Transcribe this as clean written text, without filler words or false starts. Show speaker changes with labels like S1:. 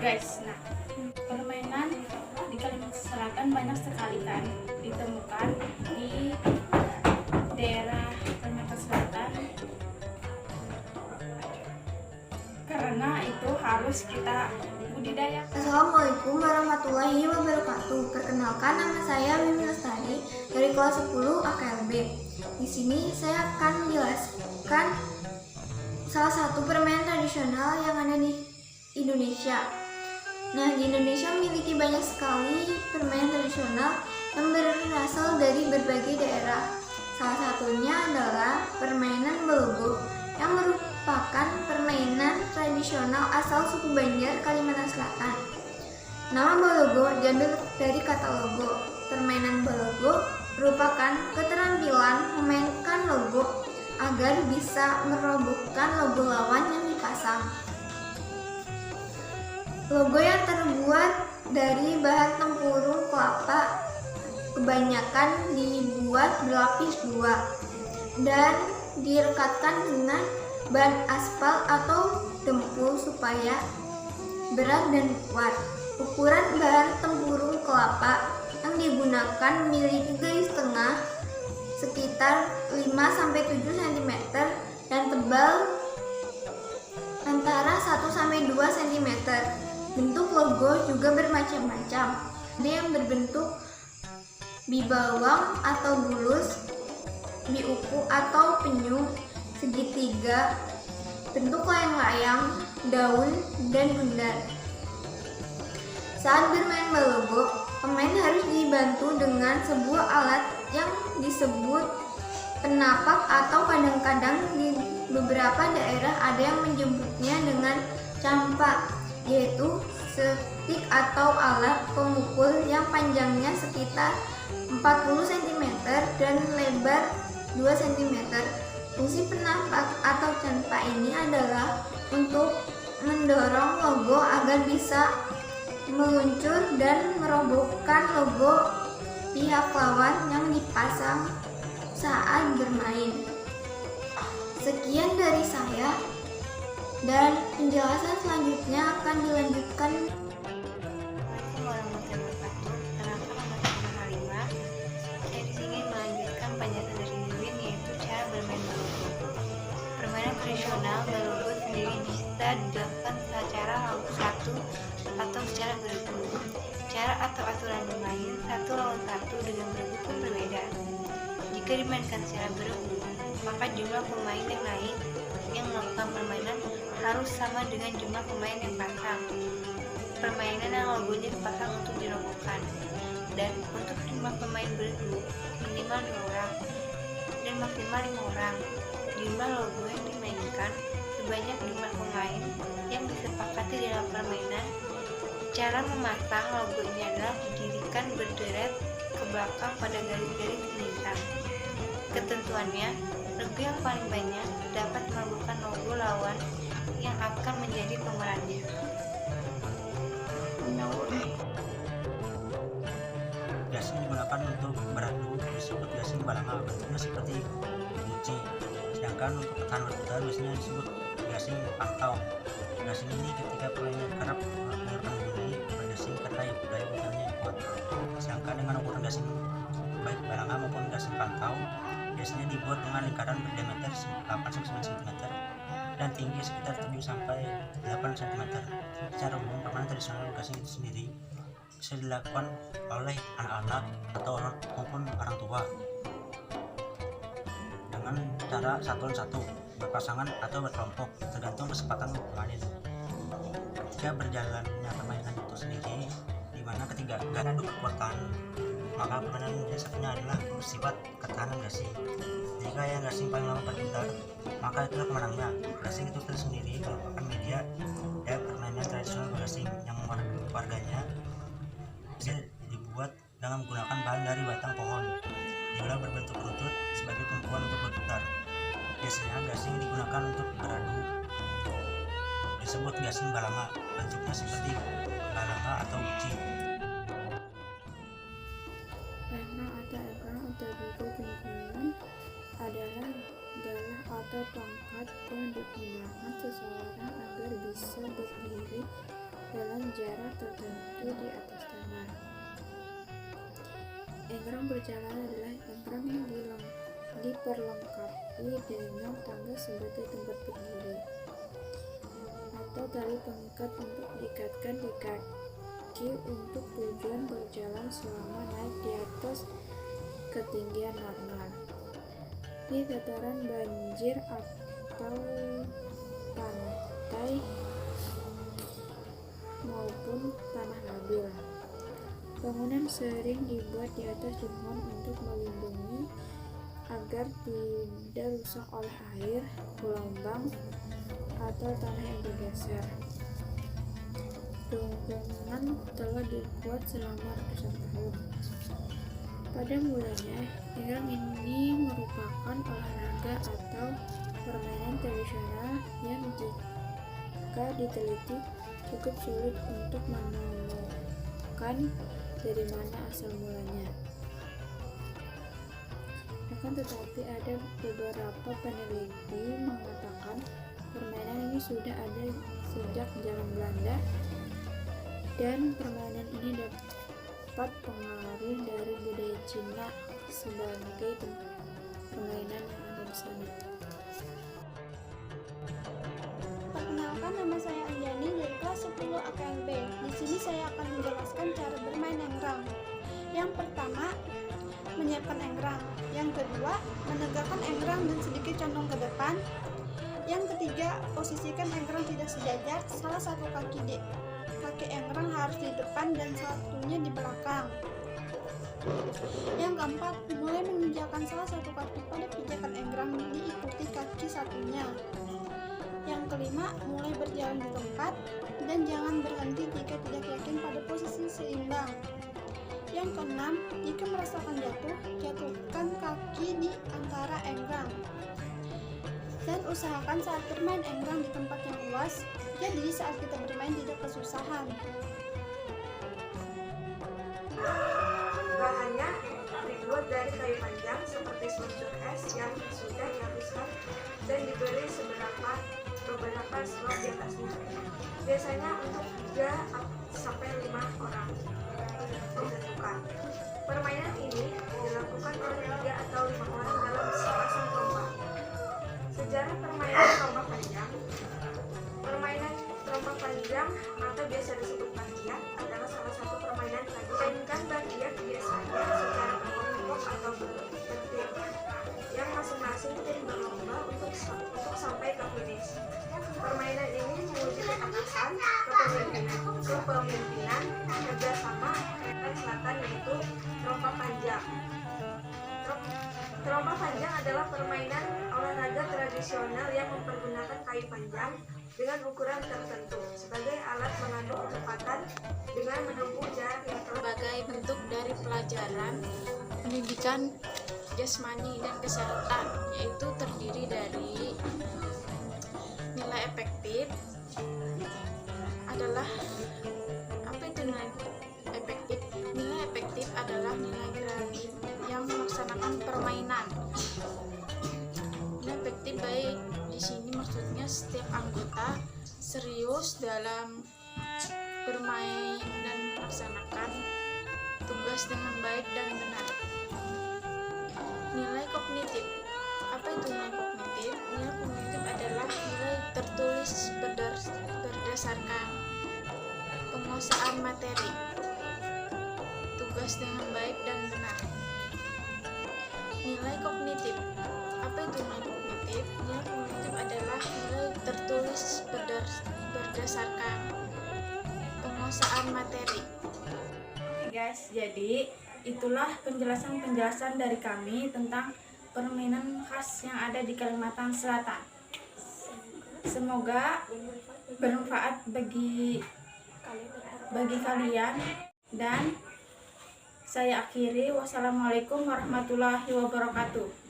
S1: guys. Nah, permainan di Kalimantan Selatan banyak sekali kan ditemukan di daerah Kalimantan Selatan, karena itu harus kita budidayakan.
S2: Assalamualaikum warahmatullahi wabarakatuh. Perkenalkan, nama saya Mimi Lestari dari kelas 10 AKLB. Di sini saya akan menjelaskan salah satu permainan tradisional yang ada di Indonesia. Nah, di Indonesia memiliki banyak sekali permainan tradisional yang berasal dari berbagai daerah. Salah satunya adalah permainan Belogo yang merupakan permainan tradisional asal suku Banjar, Kalimantan Selatan. Nama Belogo diambil dari kata logo. Permainan Belogo merupakan keterampilan memainkan logo agar bisa merobohkan logo lawan yang dipasang. Logo yang terbuat dari bahan tempurung kelapa kebanyakan dibuat berlapis dua dan direkatkan dengan ban aspal atau dempul supaya berat dan kuat. Ukuran bahan tempurung kelapa yang digunakan memiliki garis tengah sekitar 5-7 cm dan tebal antara 1-2 cm. Bentuk logo juga bermacam-macam. Ada yang berbentuk bibawang atau bulus, biuku atau penyu, segitiga, bentuk layang-layang, daun, dan bundar. Saat bermain Belogo, pemain harus dibantu dengan sebuah alat yang disebut penapak atau kadang-kadang di beberapa daerah ada yang menyebutnya dengan campak, yaitu stik atau alat pemukul yang panjangnya sekitar 40 cm dan lebar 2 cm. Fungsi penapak atau campak ini adalah untuk mendorong logo agar bisa meluncur dan merobohkan logo pihak lawan yang dipasang saat bermain. Sekian dari saya, dan penjelasan selanjutnya akan dilanjutkan.
S3: Assalamualaikum warahmatullahi wabarakatuh. Perkenalkan, nama saya Halimah. Saya di sini melanjutkan penjelasan dari Mimin, yaitu cara bermain Belogo. Permainan tradisional Belogo sendiri bisa dilakukan secara satu atau secara beregu. Cara atau aturan bermain 1 lawan 1 dengan beregu pun berbeda. Jika dimainkan secara beregu, maka jumlah pemain yang naik yang melakukan permainan harus sama dengan jumlah pemain yang pasang. Permainan yang logonya dipasang untuk dirobohkan, dan untuk jumlah pemain beregu minimal 2 orang dan maksimal 5 orang. Jumlah logo yang dimainkan sebanyak jumlah pemain yang disepakati dalam permainan. Cara memasang logo ini adalah didirikan berderet ke belakang pada garis-garis melintang. Ketentuannya, logo yang paling banyak dapat merobohkan logo lawan yang akan menjadi pemerannya.
S4: Gasing digunakan untuk beradu, disebut gasing balanga, bentuknya seperti guci. Sedangkan untuk ketahanan udara biasanya disebut gasing pantau. Gasing ini ketika pemainnya kerap mengeluarkan bunyi bergasing karena daya udara kuat. Sedangkan dengan ukuran gasing baik balanga maupun gasing pantau biasanya dibuat dengan lingkaran berdiameter 8-9 cm dan tinggi sekitar 7-8 cm. Secara umum permainan tradisional gasing itu sendiri bisa dilakukan oleh anak-anak atau orang maupun orang tua dengan cara satu lawan satu, berpasangan atau berkelompok tergantung kesempatan pemain. Ketika berjalannya permainan itu sendiri, di mana ketika gak adu kekuatan, maka permainan yang satunya adalah bersifat ketahanan gasing. Jika yang gasing paling lama berputar, maka itulah pemenangnya. Gasing itu sendiri merupakan media dan permainan tradisional gasing yang warganya bisa dibuat dengan menggunakan bahan dari batang pohon, diulang berbentuk runtut sebagai tumpuan untuk berputar. Biasanya gasing digunakan untuk beradu, disebut gasing balanga, bentuknya seperti balanga atau guci.
S5: Karena ada ekor atau juga jangkauan adalah galah atau tongkat yang digunakan seseorang agar bisa berdiri dalam jarak tertentu di atas tanah. Enggrang berjalan adalah enggrang yang diperlengkapi dengan tangga sebagai tempat berdiri atau tali pengikat untuk diikatkan di kaki untuk tujuan berjalan selama naik di atas ketinggian normal di dataran banjir atau pantai maupun tanah labil. Bangunan sering dibuat di atas lingkungan untuk melindungi agar tidak rusak oleh air, gelombang, atau tanah yang bergeser. Bangunan telah dibuat selama ratusan tahun. Pada mulanya, enggrang ini merupakan olahraga atau permainan tradisional yang jika diteliti cukup sulit untuk menemukan dari mana asal mulanya. Akan tetapi ada beberapa peneliti mengatakan permainan ini sudah ada sejak zaman Belanda dan permainan ini dapat pengaruh dari budaya Cina sebagai permainan yang ada di sana.
S1: Perkenalkan, nama saya Anjani dari kelas 10 AKLB. Di sini saya akan menjelaskan cara bermain enggrang. Yang pertama, menyiapkan enggrang. Yang kedua, menegakkan enggrang dan sedikit condong ke depan. Yang ketiga, posisikan enggrang tidak sejajar. Salah satu kaki enggrang harus di depan dan satunya di belakang. Yang keempat, mulai menginjakan salah satu kaki pada pijakan enggrang diikuti kaki satunya. Yang kelima, mulai berjalan di tempat dan jangan berhenti jika tidak yakin pada posisi seimbang. Yang keenam, jika merasakan jatuh, jatuhkan kaki di antara enggrang. Dan usahakan saat bermain enggrang di tempat yang luas, jadi saat kita bermain tidak kesusahan.
S6: Bahannya dibuat dari kayu panjang seperti seluncur es yang sudah dihaluskan dan diberi beberapa slot di atasnya. Biasanya untuk 3-5 orang ditentukan. Permainan ini dilakukan oleh 3 atau 5 orang dalam sepasang terombah. Sejarah permainan terombah panjang. Permainan terombah panjang atau biasa disebut bakiak adalah salah satu permainan tradisional. Mainkan bakiak biasanya secara berkelompok atau bertim yang masing-masing tim berlomba untuk sampai ke finish. Permainan ini menguji ketangkasan, kepemimpinan, kerjasama dan selatan, yaitu terombah panjang. Terombah panjang adalah permainan olahraga tradisional yang mempergunakan kayu panjang dengan ukuran tertentu sebagai alat mengandung kecepatan dengan menempuh jarak yang
S1: Sebagai bentuk dari pelajaran pendidikan jasmani dan kesehatan, yaitu terdiri dari nilai efektif adalah nilai efektif? Nilai efektif adalah nilai kreatif yang melaksanakan permainan. Nilai efektif baik di sini maksudnya setiap anggota serius dalam bermain dan melaksanakan tugas dengan baik dan benar. Nilai kognitif. Apa itu nilai kognitif? Nilai kognitif adalah nilai tertulis berdasarkan penguasaan materi, tugas dengan baik dan benar. Nilai kognitif. Apa itu nilai kognitif? Nilai kognitif adalah nilai tertulis berdasarkan penguasaan materi.
S7: Oke guys, jadi itulah penjelasan dari kami tentang permainan khas yang ada di Kalimantan Selatan. Semoga bermanfaat bagi kalian, dan saya akhiri. Wassalamualaikum warahmatullahi wabarakatuh.